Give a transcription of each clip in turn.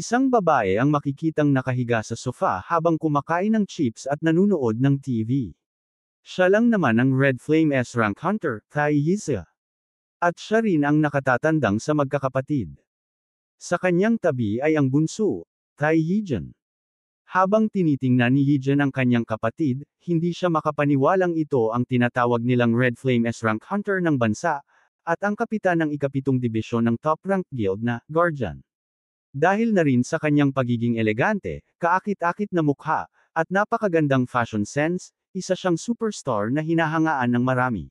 Isang babae ang makikitang nakahiga sa sofa habang kumakain ng chips at nanunood ng TV. Siya lang naman ang Red Flame S-Rank Hunter, Thai Yiza. At siya rin ang nakatatandang sa magkakapatid. Sa kanyang tabi ay ang bunso, Thai Yijan. Habang tinitingnan ni Yijan ang kanyang kapatid, hindi siya makapaniwalang ito ang tinatawag nilang Red Flame S-Rank Hunter ng bansa, at ang kapitan ng ikapitong dibisyon ng top-ranked guild na Guardian. Dahil na rin sa kanyang pagiging elegante, kaakit-akit na mukha, at napakagandang fashion sense, isa siyang superstar na hinahangaan ng marami.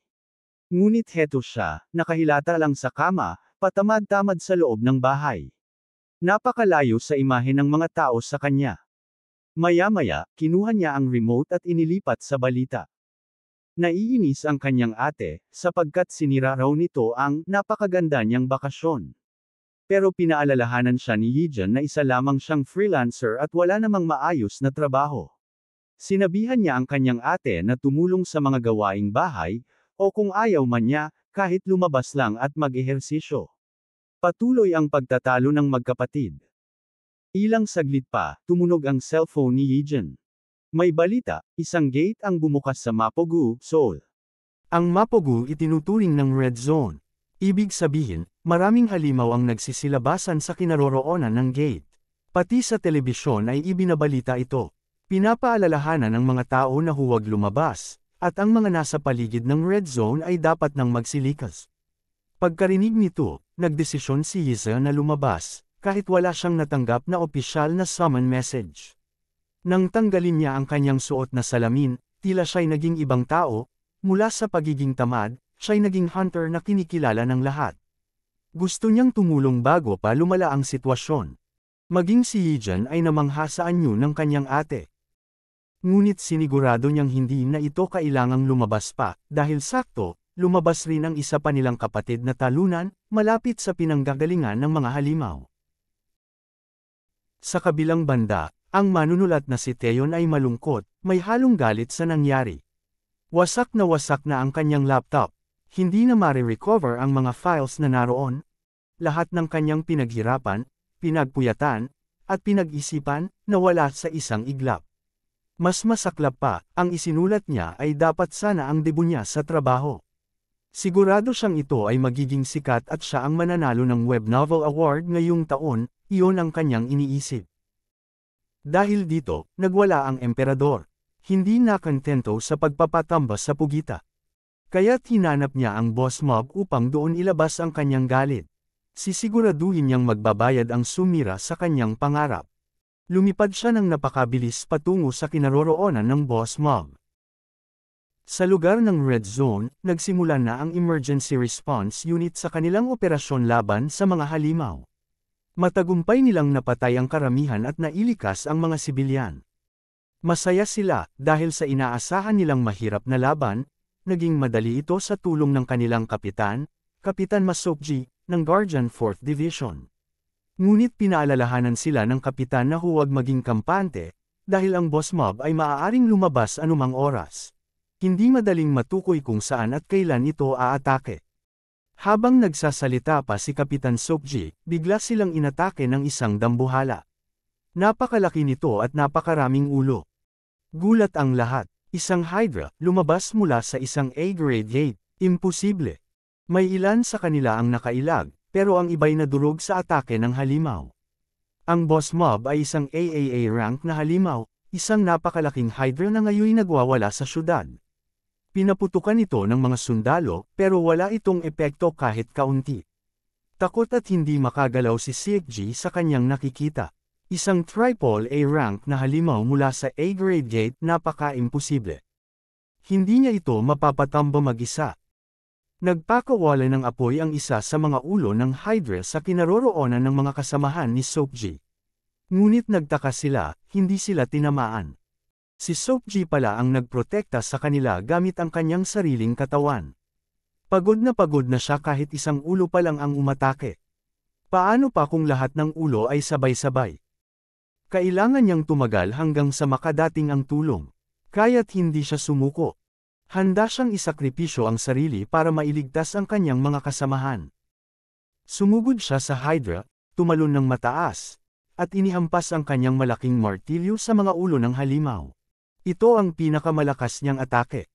Ngunit heto siya, nakahilata lang sa kama, patamad-tamad sa loob ng bahay. Napakalayo sa imahe ng mga tao sa kanya. Maya-maya, kinuha niya ang remote at inilipat sa balita. Naiinis ang kanyang ate, sapagkat sinira raw nito ang napakaganda niyang bakasyon. Pero pinaalalahanan siya ni Yijan na isa lamang siyang freelancer at wala namang maayos na trabaho. Sinabihan niya ang kanyang ate na tumulong sa mga gawaing bahay, o kung ayaw man niya, kahit lumabas lang at mag-ehersisyo. Patuloy ang pagtatalo ng magkapatid. Ilang saglit pa, tumunog ang cellphone ni Yijan. May balita, isang gate ang bumukas sa Mapogu, Seoul. Ang Mapogu itinuturing ng Red Zone. Ibig sabihin, maraming halimaw ang nagsisilabasan sa kinaroroonan ng gate. Pati sa telebisyon ay ibinabalita ito. Pinapaalalahanan ng mga tao na huwag lumabas, at ang mga nasa paligid ng Red Zone ay dapat nang magsilikas. Pagkarinig nito, nagdesisyon si Yiza na lumabas, kahit wala siyang natanggap na opisyal na summon message. Nang tanggalin niya ang kanyang suot na salamin, tila siya'y naging ibang tao, mula sa pagiging tamad, siya'y naging hunter na kinikilala ng lahat. Gusto niyang tumulong bago pa lumala ang sitwasyon. Maging si Yijan ay namangha sa anyo ng kanyang ate. Ngunit sinigurado niyang hindi na ito kailangang lumabas pa, dahil sakto, lumabas rin ang isa pa nilang kapatid na talunan, malapit sa pinanggagalingan ng mga halimaw. Sa kabilang banda, ang manunulat na si Taeyeon ay malungkot, may halong galit sa nangyari. Wasak na ang kanyang laptop. Hindi na mare-recover ang mga files na naroon. Lahat ng kanyang pinaghirapan, pinagpuyatan, at pinag-isipan, nawala sa isang iglap. Mas masaklap pa, ang isinulat niya ay dapat sana ang debut niya sa trabaho. Sigurado siyang ito ay magiging sikat at siya ang mananalo ng Web Novel Award ngayong taon, iyon ang kanyang iniisip. Dahil dito, nagwala ang emperador. Hindi nakontento sa pagpapatambas sa pugita. Kaya't hinanap niya ang boss mob upang doon ilabas ang kanyang galit. Sisiguraduhin niyang magbabayad ang sumira sa kanyang pangarap. Lumipad siya ng napakabilis patungo sa kinaroroonan ng boss mob. Sa lugar ng Red Zone, nagsimula na ang Emergency Response Unit sa kanilang operasyon laban sa mga halimaw. Matagumpay nilang napatay ang karamihan at nailikas ang mga sibilyan. Masaya sila dahil sa inaasahan nilang mahirap na laban, naging madali ito sa tulong ng kanilang kapitan, Kapitan Masokji, ng Guardian 4th Division. Ngunit pinaalalahanan sila ng kapitan na huwag maging kampante, dahil ang boss mob ay maaaring lumabas anumang oras. Hindi madaling matukoy kung saan at kailan ito aatake. Habang nagsasalita pa si Kapitan Sokji, bigla silang inatake ng isang dambuhala. Napakalaki nito at napakaraming ulo. Gulat ang lahat. Isang Hydra, lumabas mula sa isang A-grade gate. Imposible. May ilan sa kanila ang nakailag, pero ang iba'y nadurog sa atake ng halimaw. Ang boss mob ay isang AAA rank na halimaw, isang napakalaking Hydra na ngayon nagwawala sa syudad. Pinaputukan ito ng mga sundalo, pero wala itong epekto kahit kaunti. Takot at hindi makagalaw si Seokji sa kanyang nakikita. Isang triple A rank na halimaw mula sa A-grade gate, napaka-imposible. Hindi niya ito mapapatamba mag-isa. Nagpakawala ng apoy ang isa sa mga ulo ng Hydra sa kinaroroonan ng mga kasamahan ni Seokji. Ngunit nagtaka sila, hindi sila tinamaan. Si Seokji pala ang nagprotekta sa kanila gamit ang kanyang sariling katawan. Pagod na siya kahit isang ulo pa lang ang umatake. Paano pa kung lahat ng ulo ay sabay-sabay? Kailangan niyang tumagal hanggang sa makadating ang tulong. Kaya't hindi siya sumuko. Handa siyang isakripisyo ang sarili para mailigtas ang kanyang mga kasamahan. Sumugod siya sa Hydra, tumalon ng mataas, at inihampas ang kanyang malaking martilyo sa mga ulo ng halimaw. Ito ang pinakamalakas niyang atake.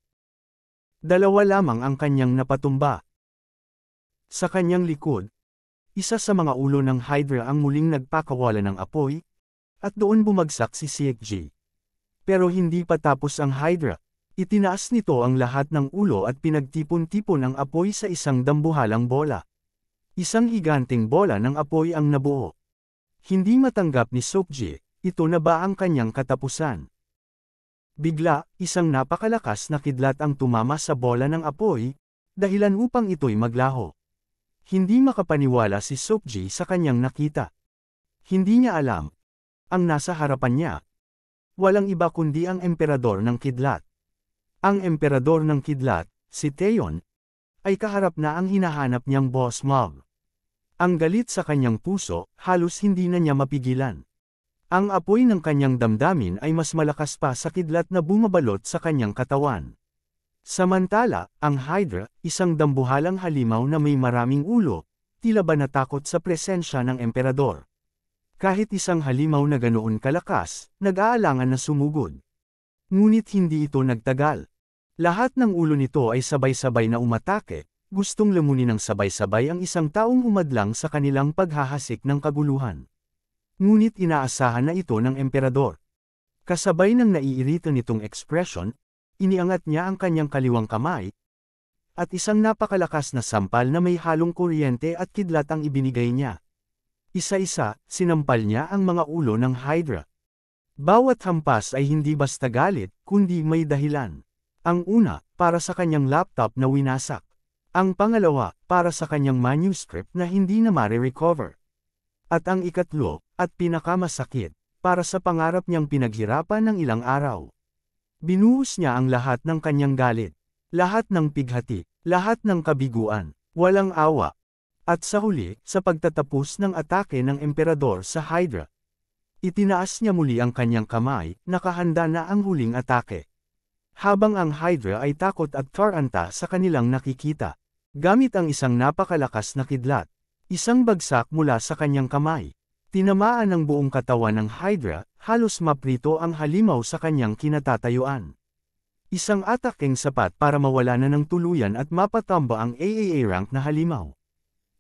Dalawa lamang ang kanyang napatumba. Sa kanyang likod, isa sa mga ulo ng Hydra ang muling nagpakawala ng apoy, at doon bumagsak si Siegji. Pero hindi pa tapos ang Hydra. Itinaas nito ang lahat ng ulo at pinagtipon-tipon ang apoy sa isang dambuhalang bola. Isang higanteng bola ng apoy ang nabuo. Hindi matanggap ni Seokji, ito na ba ang kanyang katapusan? Bigla, isang napakalakas na kidlat ang tumama sa bola ng apoy, dahilan upang ito'y maglaho. Hindi makapaniwala si Seokji sa kanyang nakita. Hindi niya alam. Ang nasa harapan niya, walang iba kundi ang emperador ng kidlat. Ang emperador ng kidlat, si Taeyeon, ay kaharap na ang hinahanap niyang boss mob. Ang galit sa kanyang puso, halos hindi na niya mapigilan. Ang apoy ng kanyang damdamin ay mas malakas pa sa kidlat na bumabalot sa kanyang katawan. Samantala, ang Hydra, isang dambuhalang halimaw na may maraming ulo, tila ba natakot sa presensya ng emperador. Kahit isang halimaw na ganoon kalakas, nag-aalangan na sumugod. Ngunit hindi ito nagtagal. Lahat ng ulo nito ay sabay-sabay na umatake, gustong lamunin ng sabay-sabay ang isang taong humadlang sa kanilang paghahasik ng kaguluhan. Ngunit inaasahan na ito ng emperador. Kasabay ng naiirita nitong ekspresyon, iniangat niya ang kanyang kaliwang kamay, at isang napakalakas na sampal na may halong kuryente at kidlat ang ibinigay niya. Isa-isa, sinampal niya ang mga ulo ng Hydra. Bawat hampas ay hindi basta galit, kundi may dahilan. Ang una, para sa kanyang laptop na winasak. Ang pangalawa, para sa kanyang manuscript na hindi na mare-recover. At ang ikatlo, at pinakamasakit, para sa pangarap niyang pinaghirapan ng ilang araw. Binuhos niya ang lahat ng kanyang galit, lahat ng pighati, lahat ng kabiguan, walang awa. At sa huli, sa pagtatapos ng atake ng emperador sa Hydra, itinaas niya muli ang kanyang kamay, nakahanda na ang huling atake. Habang ang Hydra ay takot at taranta sa kanilang nakikita, gamit ang isang napakalakas na kidlat, isang bagsak mula sa kanyang kamay. Tinamaan ang buong katawan ng Hydra, halos maprito ang halimaw sa kanyang kinatatayuan. Isang atakeng sapat para mawala na ng tuluyan at mapatamba ang AAA rank na halimaw.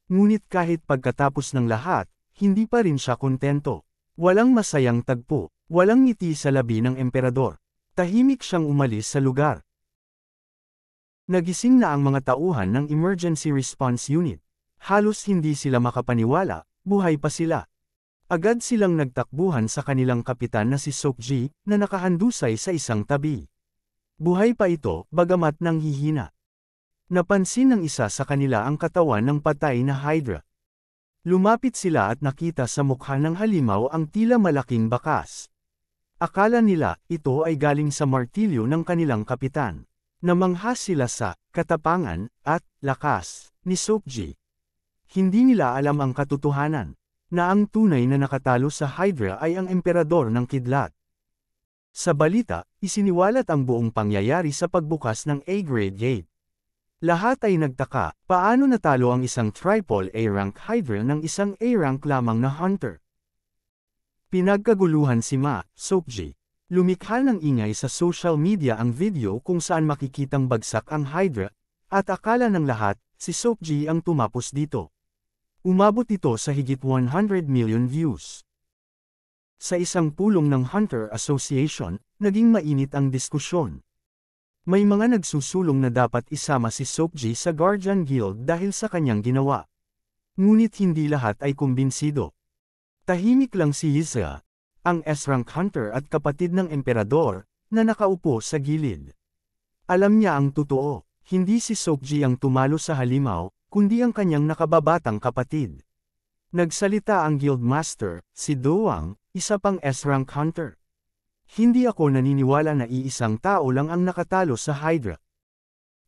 Ngunit kahit pagkatapos ng lahat, hindi pa rin siya kontento. Walang masayang tagpo, walang ngiti sa labi ng emperador. Tahimik siyang umalis sa lugar. Nagising na ang mga tauhan ng Emergency Response Unit. Halos hindi sila makapaniwala, buhay pa sila. Agad silang nagtakbuhan sa kanilang kapitan na si Seokji, na nakahandusay sa isang tabi. Buhay pa ito, bagamat nanghihina. Napansin ng isa sa kanila ang katawan ng patay na Hydra. Lumapit sila at nakita sa mukha ng halimaw ang tila malaking bakas. Akala nila, ito ay galing sa martilyo ng kanilang kapitan. Namangha sila sa katapangan at lakas ni Seokji. Hindi nila alam ang katotohanan, na ang tunay na nakatalo sa Hydra ay ang emperador ng kidlat. Sa balita, isiniwalat ang buong pangyayari sa pagbukas ng A-grade gate. Lahat ay nagtaka, paano natalo ang isang triple A-rank Hydra ng isang A-rank lamang na Hunter. Pinagkaguluhan si Seokji. Lumikha ng ingay sa social media ang video kung saan makikitang bagsak ang Hydra, at akala ng lahat, si Seokji ang tumapos dito. Umabot ito sa higit 100 million views. Sa isang pulong ng Hunter Association, naging mainit ang diskusyon. May mga nagsusulong na dapat isama si Seokji sa Guardian Guild dahil sa kanyang ginawa. Ngunit hindi lahat ay kumbinsido. Tahimik lang si Yizha, ang S-rank hunter at kapatid ng emperador, na nakaupo sa gilid. Alam niya ang totoo, hindi si Seokji ang tumalo sa halimaw, kundi ang kanyang nakababatang kapatid. Nagsalita ang guildmaster, si Doang, isa pang S-rank hunter. Hindi ako naniniwala na iisang tao lang ang nakatalo sa Hydra.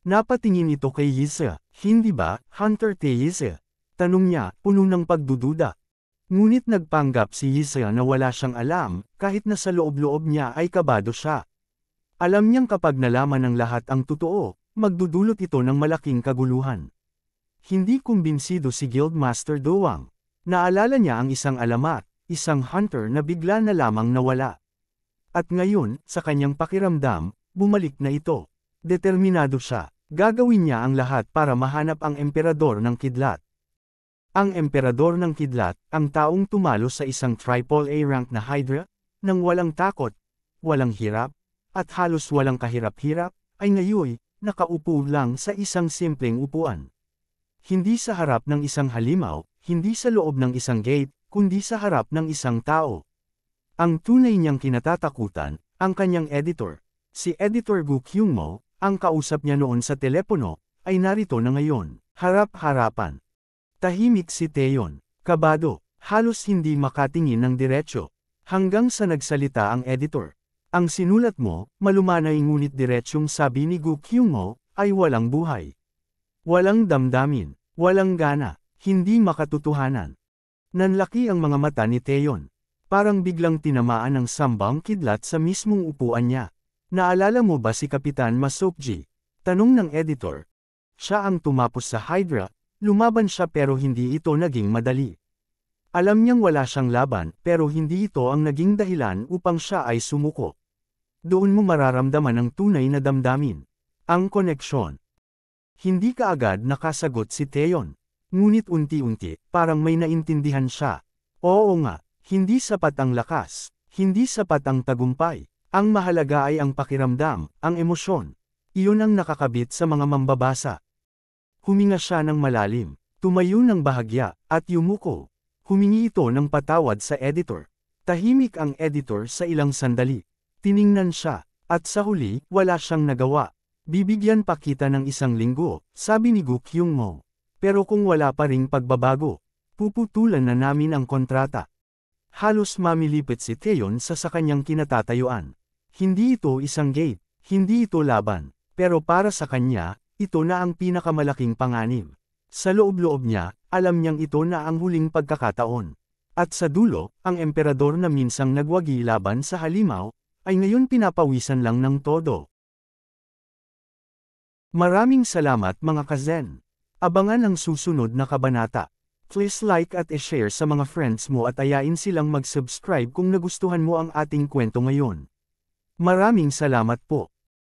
Napatingin ito kay Yizha, hindi ba, Hunter Yizha? Tanong niya, puno ng pagdududa. Ngunit nagpanggap si Yizha na wala siyang alam, kahit na sa loob-loob niya ay kabado siya. Alam niyang kapag nalaman ng lahat ang totoo, magdudulot ito ng malaking kaguluhan. Hindi kumbinsido si Guildmaster Doang. Naalala niya ang isang alamat, isang hunter na bigla na lamang nawala. At ngayon, sa kanyang pakiramdam, bumalik na ito. Determinado siya. Gagawin niya ang lahat para mahanap ang emperador ng kidlat. Ang emperador ng kidlat, ang taong tumalo sa isang AAA rank na Hydra, nang walang takot, walang hirap, at halos walang kahirap-hirap, ay ngayon, nakaupo lang sa isang simpleng upuan. Hindi sa harap ng isang halimaw, hindi sa loob ng isang gate, kundi sa harap ng isang tao. Ang tunay niyang kinatatakutan, ang kanyang editor, si Editor Gu Kyungmo, ang kausap niya noon sa telepono, ay narito na ngayon, harap-harapan. Tahimik si Taeyon, kabado, halos hindi makatingin ng diretsyo, hanggang sa nagsalita ang editor. Ang sinulat mo, malumanay ngunit diretsyong sabi ni Gu Kyungmo, ay walang buhay. Walang damdamin, walang gana, hindi makatotohanan. Nanlaki ang mga mata ni Taeyon. Parang biglang tinamaan ng sambang kidlat sa mismong upuan niya. Naalala mo ba si Kapitan Masokji? Tanong ng editor. Siya ang tumapos sa Hydra, lumaban siya pero hindi ito naging madali. Alam niyang wala siyang laban pero hindi ito ang naging dahilan upang siya ay sumuko. Doon mo mararamdaman ang tunay na damdamin. Ang koneksyon. Hindi kaagad nakasagot si Taeyon. Ngunit unti-unti, parang may naintindihan siya. Oo nga, hindi sapat ang lakas, hindi sapat ang tagumpay. Ang mahalaga ay ang pakiramdam, ang emosyon. Iyon ang nakakabit sa mga mambabasa. Huminga siya ng malalim, tumayo ng bahagya, at yumuko. Humingi ito ng patawad sa editor. Tahimik ang editor sa ilang sandali. Tiningnan siya, at sa huli, wala siyang nagawa. Bibigyan pa kita ng 1 linggo, sabi ni Gu Kyungmo. Pero kung wala pa ring pagbabago, puputulan na namin ang kontrata. Halos mamilipit si Taeyon sa kanyang kinatatayuan. Hindi ito isang gate, hindi ito laban, pero para sa kanya, ito na ang pinakamalaking panganib. Sa loob-loob niya, alam niyang ito na ang huling pagkakataon. At sa dulo, ang emperador na minsang nagwagi laban sa halimaw, ay ngayon pinapawisan lang ng todo. Maraming salamat mga kazen. Abangan ang susunod na kabanata. Please like at i-share sa mga friends mo at ayain silang mag-subscribe kung nagustuhan mo ang ating kwento ngayon. Maraming salamat po.